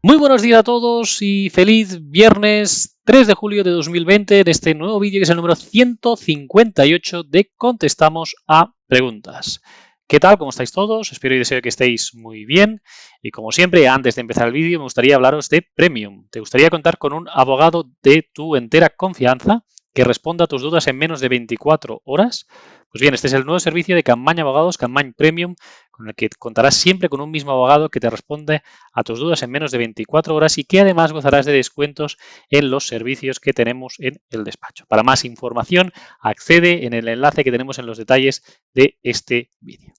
Muy buenos días a todos y feliz viernes 3 de julio de 2020 de este nuevo vídeo que es el número 158 de Contestamos a Preguntas. ¿Qué tal? ¿Cómo estáis todos? Espero y deseo que estéis muy bien. Y como siempre, antes de empezar el vídeo, me gustaría hablaros de Premium. ¿Te gustaría contar con un abogado de tu entera confianza que responda a tus dudas en menos de 24 horas? Pues bien, este es el nuevo servicio de Campaña Abogados, Campaña Premium, con el que contarás siempre con un mismo abogado que te responde a tus dudas en menos de 24 horas y que además gozarás de descuentos en los servicios que tenemos en el despacho. Para más información, accede en el enlace que tenemos en los detalles de este vídeo.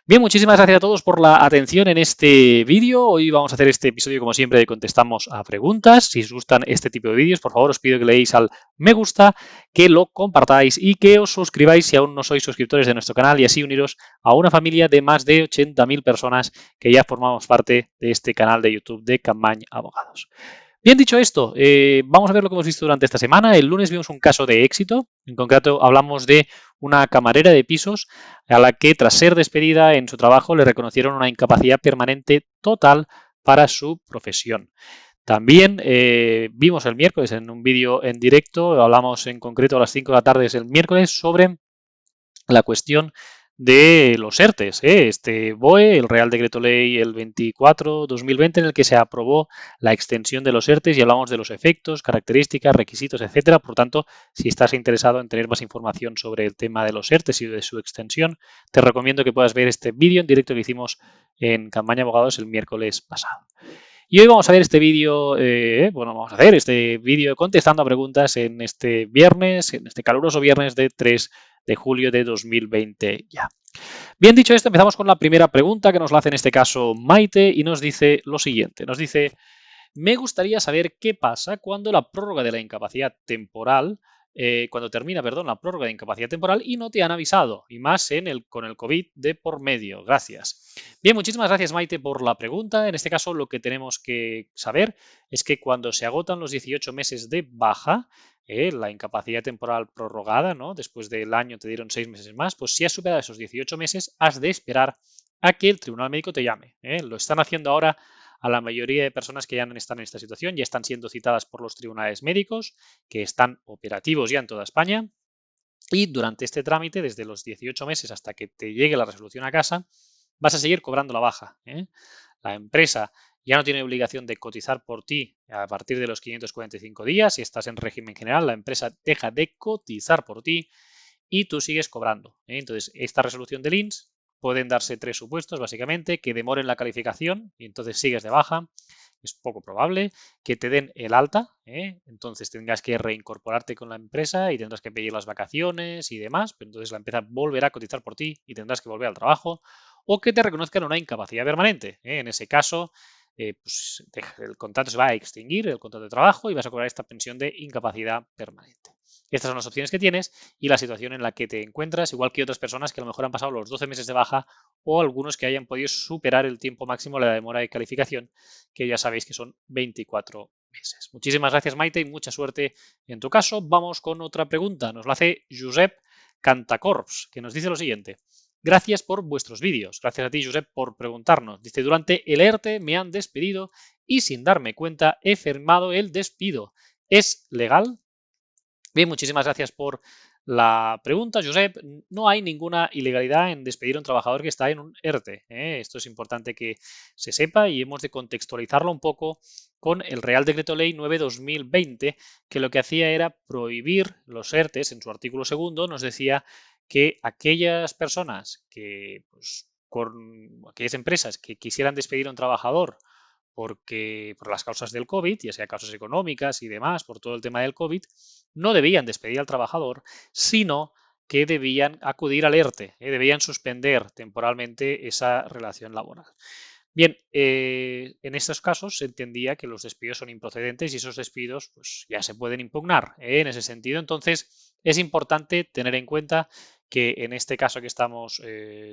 Bien, muchísimas gracias a todos por la atención en este vídeo. Hoy vamos a hacer este episodio, como siempre, de Contestamos a Preguntas. Si os gustan este tipo de vídeos, por favor, os pido que le deis al me gusta, que lo compartáis y que os suscribáis si aún no sois suscriptores de nuestro canal y así uniros a una familia de más de 80.000 personas que ya formamos parte de este canal de YouTube de Campaña Abogados. Bien dicho esto, vamos a ver lo que hemos visto durante esta semana. El lunes vimos un caso de éxito. En concreto, hablamos de una camarera de pisos a la que, tras ser despedida en su trabajo, le reconocieron una incapacidad permanente total para su profesión. También vimos el miércoles en un vídeo en directo, hablamos en concreto a las 5 de la tarde el miércoles sobre la cuestión de los ERTES, este BOE, el Real Decreto Ley el 24/2020, en el que se aprobó la extensión de los ERTES y hablamos de los efectos, características, requisitos, etcétera. Por tanto, si estás interesado en tener más información sobre el tema de los ERTES y de su extensión, te recomiendo que puedas ver este vídeo en directo que hicimos en Campaña Abogados el miércoles pasado. Y hoy vamos a ver este vídeo, contestando a preguntas en este viernes, en este caluroso viernes de 3 de julio de 2020 ya. Bien dicho esto, empezamos con la primera pregunta que nos la hace en este caso Maite y nos dice lo siguiente. Nos dice, me gustaría saber qué pasa cuando la prórroga de la incapacidad temporal, cuando termina, perdón, la prórroga de incapacidad temporal y no te han avisado, y más con el COVID de por medio. Gracias. Bien, muchísimas gracias Maite por la pregunta. En este caso lo que tenemos que saber es que cuando se agotan los 18 meses de baja, la incapacidad temporal prorrogada, ¿no? Después del año te dieron 6 meses más, pues si has superado esos 18 meses, has de esperar a que el tribunal médico te llame. Lo están haciendo ahora a la mayoría de personas que ya están en esta situación, ya están siendo citadas por los tribunales médicos, que están operativos ya en toda España, y durante este trámite, desde los 18 meses hasta que te llegue la resolución a casa, vas a seguir cobrando la baja. La empresa ya no tiene obligación de cotizar por ti a partir de los 545 días. Si estás en régimen general, la empresa deja de cotizar por ti y tú sigues cobrando. Entonces, esta resolución del INS pueden darse 3 supuestos, básicamente, que demoren la calificación y entonces sigues de baja. Es poco probable que te den el alta, entonces tendrás que reincorporarte con la empresa y tendrás que pedir las vacaciones y demás, pero entonces la empresa volverá a cotizar por ti y tendrás que volver al trabajo, o que te reconozcan una incapacidad permanente. En ese caso, pues el contrato se va a extinguir, el contrato de trabajo, y vas a cobrar esta pensión de incapacidad permanente. Estas son las opciones que tienes y la situación en la que te encuentras, igual que otras personas que a lo mejor han pasado los 12 meses de baja o algunos que hayan podido superar el tiempo máximo de la demora de calificación, que ya sabéis que son 24 meses. Muchísimas gracias, Maite, y mucha suerte en tu caso. Vamos con otra pregunta. Nos la hace Josep Cantacorps, que nos dice lo siguiente. Gracias por vuestros vídeos. Gracias a ti, Josep, por preguntarnos. Dice, durante el ERTE me han despedido y sin darme cuenta he firmado el despido. ¿Es legal? Bien, muchísimas gracias por la pregunta, Josep. No hay ninguna ilegalidad en despedir a un trabajador que está en un ERTE. Esto es importante que se sepa y hemos de contextualizarlo un poco con el Real Decreto Ley 9/2020, que lo que hacía era prohibir los ERTEs. En su artículo segundo nos decía que aquellas personas que, pues, aquellas empresas que quisieran despedir a un trabajador por las causas del COVID, ya sea causas económicas y demás, por todo el tema del COVID, no debían despedir al trabajador, sino que debían acudir al ERTE, debían suspender temporalmente esa relación laboral. Bien, en estos casos se entendía que los despidos son improcedentes y esos despidos pues, ya se pueden impugnar. En ese sentido, entonces, es importante tener en cuenta que en este caso que estamos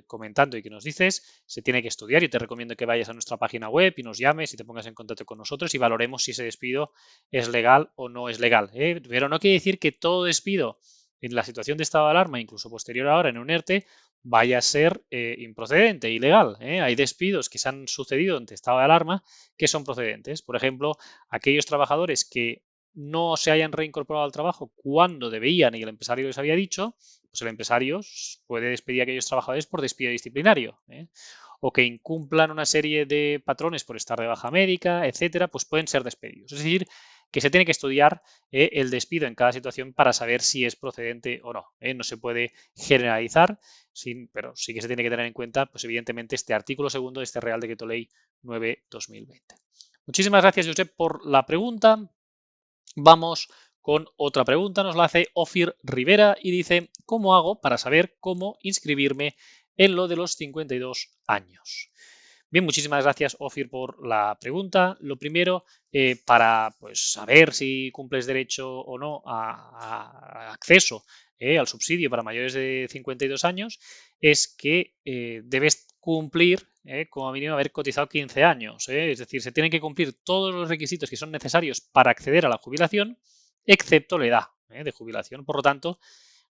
comentando y que nos dices, se tiene que estudiar. Yo te recomiendo que vayas a nuestra página web y nos llames y te pongas en contacto con nosotros y valoremos si ese despido es legal o no es legal. Pero no quiere decir que todo despido en la situación de estado de alarma, incluso posterior ahora en un ERTE, vaya a ser improcedente, ilegal. Hay despidos que se han sucedido ante estado de alarma que son procedentes. Por ejemplo, aquellos trabajadores que no se hayan reincorporado al trabajo cuando debían y el empresario les había dicho, pues el empresario puede despedir a aquellos trabajadores por despido disciplinario. O que incumplan una serie de patrones por estar de baja médica, etcétera, pues pueden ser despedidos. Es decir, que se tiene que estudiar el despido en cada situación para saber si es procedente o no. No se puede generalizar, pero sí que se tiene que tener en cuenta, pues evidentemente, este artículo segundo de este Real Decreto Ley 9/2020. Muchísimas gracias, Josep, por la pregunta. Vamos con otra pregunta. Nos la hace Ofir Rivera y dice: ¿cómo hago para saber cómo inscribirme en lo de los 52 años? Bien, muchísimas gracias, Ofir, por la pregunta. Lo primero, para pues, saber si cumples derecho o no a acceso al subsidio para mayores de 52 años, es que debes cumplir, como mínimo, haber cotizado 15 años. Es decir, se tienen que cumplir todos los requisitos que son necesarios para acceder a la jubilación, excepto la edad de jubilación. Por lo tanto,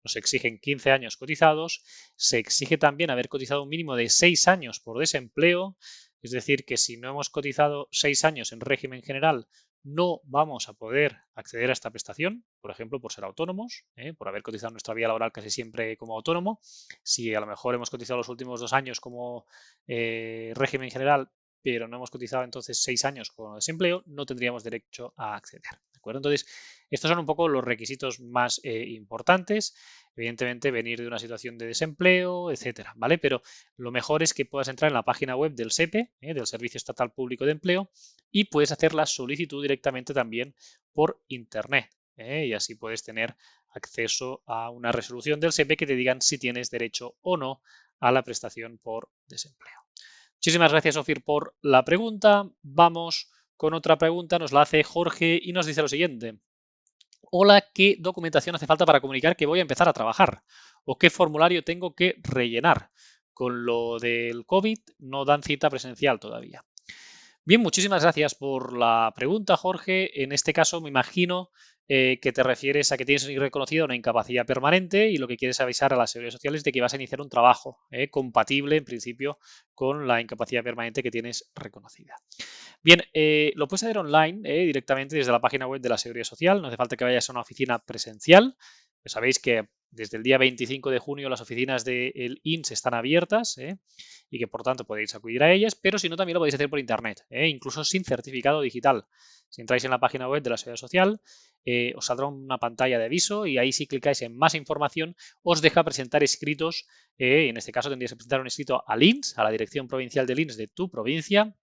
nos exigen 15 años cotizados, se exige también haber cotizado un mínimo de 6 años por desempleo, es decir, que si no hemos cotizado 6 años en régimen general, no vamos a poder acceder a esta prestación, por ejemplo, por ser autónomos, por haber cotizado nuestra vida laboral casi siempre como autónomo. Si a lo mejor hemos cotizado los últimos 2 años como régimen general, pero no hemos cotizado entonces 6 años con desempleo, no tendríamos derecho a acceder. ¿De acuerdo? Entonces, estos son un poco los requisitos más importantes. Evidentemente, venir de una situación de desempleo, etcétera, ¿vale? Pero lo mejor es que puedas entrar en la página web del SEPE, del Servicio Estatal Público de Empleo, y puedes hacer la solicitud directamente también por internet. Y así puedes tener acceso a una resolución del SEPE que te digan si tienes derecho o no a la prestación por desempleo. Muchísimas gracias, Ofir, por la pregunta. Vamos con otra pregunta. Nos la hace Jorge y nos dice lo siguiente: hola, ¿qué documentación hace falta para comunicar que voy a empezar a trabajar? ¿O qué formulario tengo que rellenar? Con lo del COVID no dan cita presencial todavía. Bien, muchísimas gracias por la pregunta, Jorge. En este caso, me imagino que te refieres a que tienes reconocida una incapacidad permanente y lo que quieres avisar a las seguridad sociales de que vas a iniciar un trabajo compatible, en principio, con la incapacidad permanente que tienes reconocida. Bien, lo puedes hacer online directamente desde la página web de la Seguridad Social. No hace falta que vayas a una oficina presencial. Pues sabéis que desde el día 25 de junio las oficinas del INS están abiertas y que por tanto podéis acudir a ellas, pero si no también lo podéis hacer por internet, incluso sin certificado digital. Si entráis en la página web de la Seguridad Social, os saldrá una pantalla de aviso y ahí si clicáis en más información os deja presentar escritos. En este caso tendríais que presentar un escrito al INS, a la Dirección Provincial del INS de tu provincia,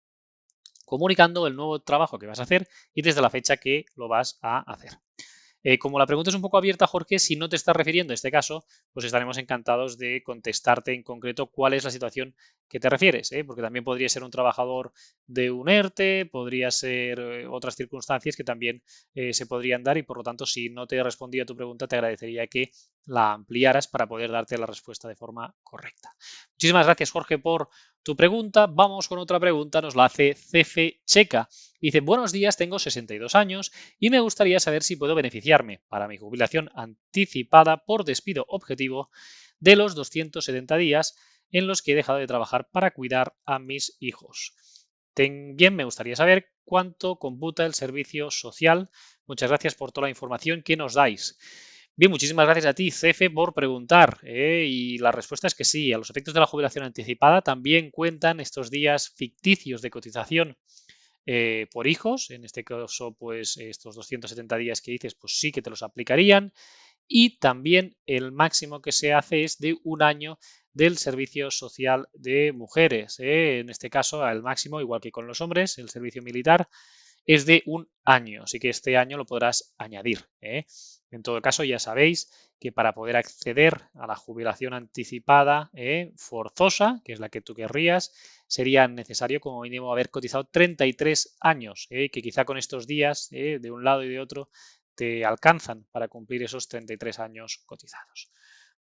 comunicando el nuevo trabajo que vas a hacer y desde la fecha que lo vas a hacer. Como la pregunta es un poco abierta, Jorge, si no te estás refiriendo a este caso, pues estaremos encantados de contestarte en concreto cuál es la situación que te refieres, porque también podría ser un trabajador de un ERTE, podría ser otras circunstancias que también se podrían dar y por lo tanto, si no te he respondido a tu pregunta, te agradecería que la ampliaras para poder darte la respuesta de forma correcta. Muchísimas gracias, Jorge, por tu pregunta. Vamos con otra pregunta, nos la hace Cefe Checa. Dice: buenos días, tengo 62 años y me gustaría saber si puedo beneficiarme para mi jubilación anticipada por despido objetivo de los 270 días en los que he dejado de trabajar para cuidar a mis hijos. También me gustaría saber cuánto computa el servicio social. Muchas gracias por toda la información que nos dais. Bien, muchísimas gracias a ti, Cefe, por preguntar. Y la respuesta es que sí, a los efectos de la jubilación anticipada también cuentan estos días ficticios de cotización por hijos. En este caso, pues estos 270 días que dices, pues sí que te los aplicarían. Y también el máximo que se hace es de un año del servicio social de mujeres. En este caso, el máximo, igual que con los hombres, el servicio militar es de un año, así que este año lo podrás añadir. En todo caso, ya sabéis que para poder acceder a la jubilación anticipada forzosa, que es la que tú querrías, sería necesario como mínimo haber cotizado 33 años, que quizá con estos días de un lado y de otro te alcanzan para cumplir esos 33 años cotizados.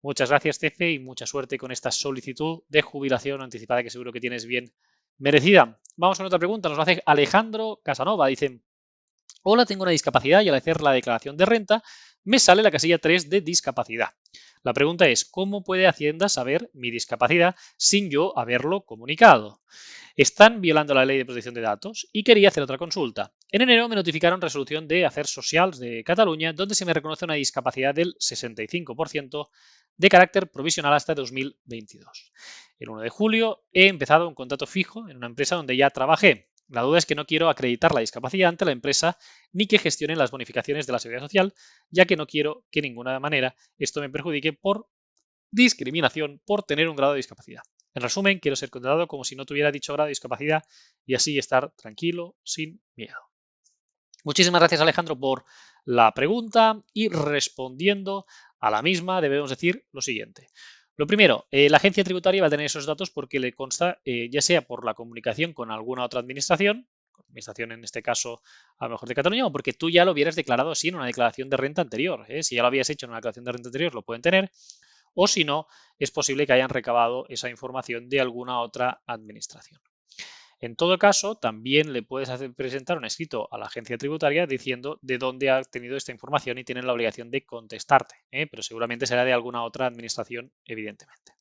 Muchas gracias, Cefe, y mucha suerte con esta solicitud de jubilación anticipada que seguro que tienes bien merecida. Vamos con otra pregunta. Nos lo hace Alejandro Casanova. Dice: hola, tengo una discapacidad y al hacer la declaración de renta me sale la casilla 3 de discapacidad. La pregunta es, ¿cómo puede Hacienda saber mi discapacidad sin yo haberlo comunicado? Están violando la ley de protección de datos y quería hacer otra consulta. En enero me notificaron resolución de Afers Socials de Cataluña, donde se me reconoce una discapacidad del 65% de carácter provisional hasta 2022. El 1 de julio he empezado un contrato fijo en una empresa donde ya trabajé. La duda es que no quiero acreditar la discapacidad ante la empresa ni que gestionen las bonificaciones de la seguridad social, ya que no quiero que de ninguna manera esto me perjudique por discriminación por tener un grado de discapacidad. En resumen, quiero ser contratado como si no tuviera dicho grado de discapacidad y así estar tranquilo, sin miedo. Muchísimas gracias, Alejandro, por la pregunta y respondiendo a la misma debemos decir lo siguiente. Lo primero, la agencia tributaria va a tener esos datos porque le consta, ya sea por la comunicación con alguna otra administración en este caso a lo mejor de Cataluña, o porque tú ya lo hubieras declarado así en una declaración de renta anterior. Si ya lo habías hecho en una declaración de renta anterior, lo pueden tener, o si no, es posible que hayan recabado esa información de alguna otra administración. En todo caso, también le puedes presentar un escrito a la agencia tributaria diciendo de dónde ha tenido esta información y tienen la obligación de contestarte, pero seguramente será de alguna otra administración, evidentemente.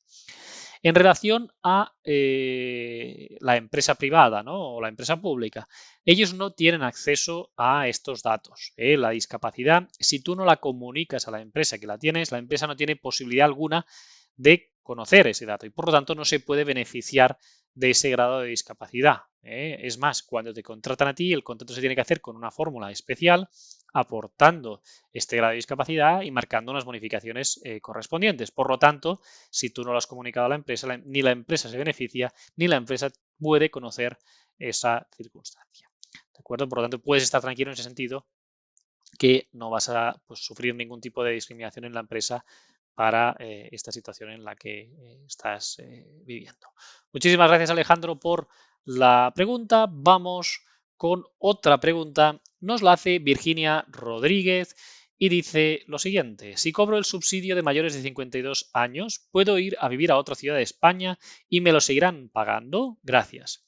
En relación a la empresa privada, ¿no? O la empresa pública, ellos no tienen acceso a estos datos. La discapacidad, si tú no la comunicas a la empresa que la tienes, la empresa no tiene posibilidad alguna de conocer ese dato y por lo tanto no se puede beneficiar de ese grado de discapacidad. Es más, cuando te contratan a ti, el contrato se tiene que hacer con una fórmula especial aportando este grado de discapacidad y marcando unas bonificaciones correspondientes. Por lo tanto, si tú no lo has comunicado a la empresa, ni la empresa se beneficia, ni la empresa puede conocer esa circunstancia. ¿De acuerdo? Por lo tanto, puedes estar tranquilo en ese sentido que no vas a sufrir ningún tipo de discriminación en la empresa para esta situación en la que estás viviendo. Muchísimas gracias, Alejandro, por la pregunta. Vamos con otra pregunta. Nos la hace Virginia Rodríguez y dice lo siguiente. Si cobro el subsidio de mayores de 52 años, ¿puedo ir a vivir a otra ciudad de España y me lo seguirán pagando? Gracias.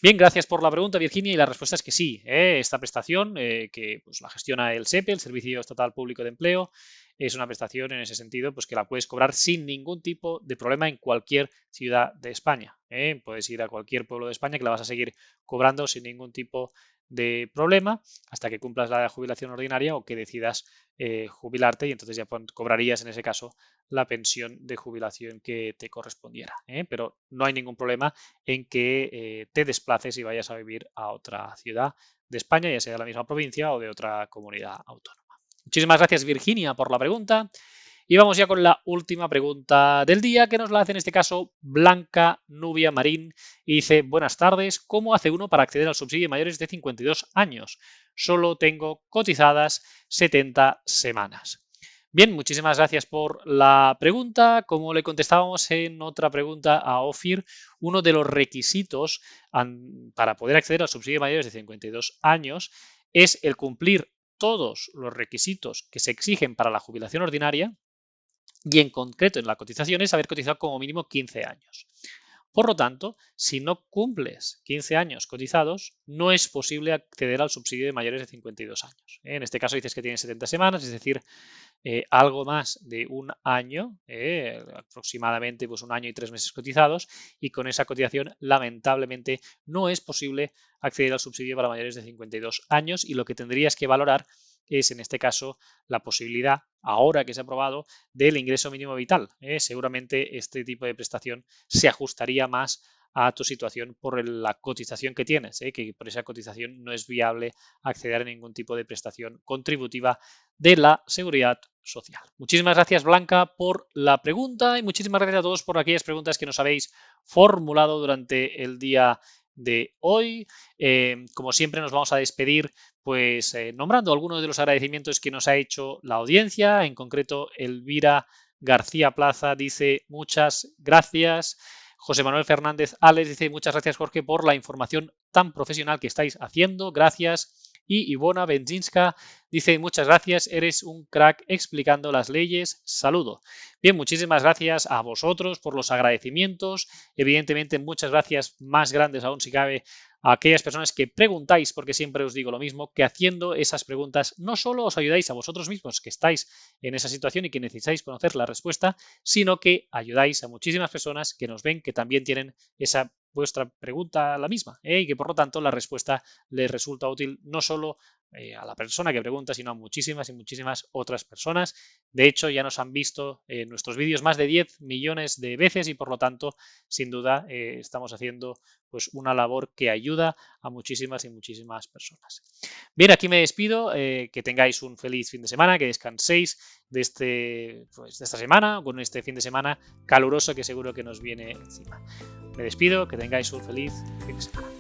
Bien, gracias por la pregunta, Virginia, y la respuesta es que sí. Esta prestación que pues, la gestiona el SEPE, el Servicio Estatal Público de Empleo, es una prestación en ese sentido pues, que la puedes cobrar sin ningún tipo de problema en cualquier ciudad de España. Puedes ir a cualquier pueblo de España que la vas a seguir cobrando sin ningún tipo de problema hasta que cumplas la jubilación ordinaria o que decidas jubilarte y entonces ya cobrarías en ese caso la pensión de jubilación que te correspondiera. Pero no hay ningún problema en que te desplaces y vayas a vivir a otra ciudad de España, ya sea de la misma provincia o de otra comunidad autónoma. Muchísimas gracias, Virginia, por la pregunta. Y vamos ya con la última pregunta del día, que nos la hace en este caso Blanca Nubia Marín. Y dice, buenas tardes, ¿cómo hace uno para acceder al subsidio de mayores de 52 años? Solo tengo cotizadas 70 semanas. Bien, muchísimas gracias por la pregunta. Como le contestábamos en otra pregunta a Ofir, uno de los requisitos para poder acceder al subsidio de mayores de 52 años es el cumplir todos los requisitos que se exigen para la jubilación ordinaria y en concreto en la cotización es haber cotizado como mínimo 15 años. Por lo tanto, si no cumples 15 años cotizados, no es posible acceder al subsidio de mayores de 52 años. En este caso dices que tienes 70 semanas, es decir, algo más de un año, aproximadamente pues un año y 3 meses cotizados, y con esa cotización lamentablemente no es posible acceder al subsidio para mayores de 52 años y lo que tendrías que valorar es en este caso la posibilidad, ahora que se ha aprobado, del ingreso mínimo vital. Seguramente este tipo de prestación se ajustaría más a tu situación por la cotización que tienes, que por esa cotización no es viable acceder a ningún tipo de prestación contributiva de la seguridad social. Muchísimas gracias, Blanca, por la pregunta y muchísimas gracias a todos por aquellas preguntas que nos habéis formulado durante el día de hoy. Como siempre nos vamos a despedir pues nombrando algunos de los agradecimientos que nos ha hecho la audiencia. En concreto, Elvira García Plaza dice muchas gracias. José Manuel Fernández Alex dice muchas gracias, Jorge, por la información tan profesional que estáis haciendo. Gracias. Y Ivona Benzinska dice muchas gracias, eres un crack explicando las leyes. Saludo. Bien, muchísimas gracias a vosotros por los agradecimientos. Evidentemente, muchas gracias más grandes aún si cabe a aquellas personas que preguntáis, porque siempre os digo lo mismo, que haciendo esas preguntas no solo os ayudáis a vosotros mismos que estáis en esa situación y que necesitáis conocer la respuesta, sino que ayudáis a muchísimas personas que nos ven que también tienen esa vuestra pregunta la misma, y que por lo tanto la respuesta les resulta útil no solo a la persona que pregunta, sino a muchísimas y muchísimas otras personas. De hecho, ya nos han visto en nuestros vídeos más de 10 millones de veces y por lo tanto, sin duda, estamos haciendo pues una labor que ayuda a muchísimas y muchísimas personas. Bien, aquí me despido, que tengáis un feliz fin de semana, que descanséis de esta semana, con este fin de semana caluroso que seguro que nos viene encima. Me despido, que tengáis un feliz fin de semana.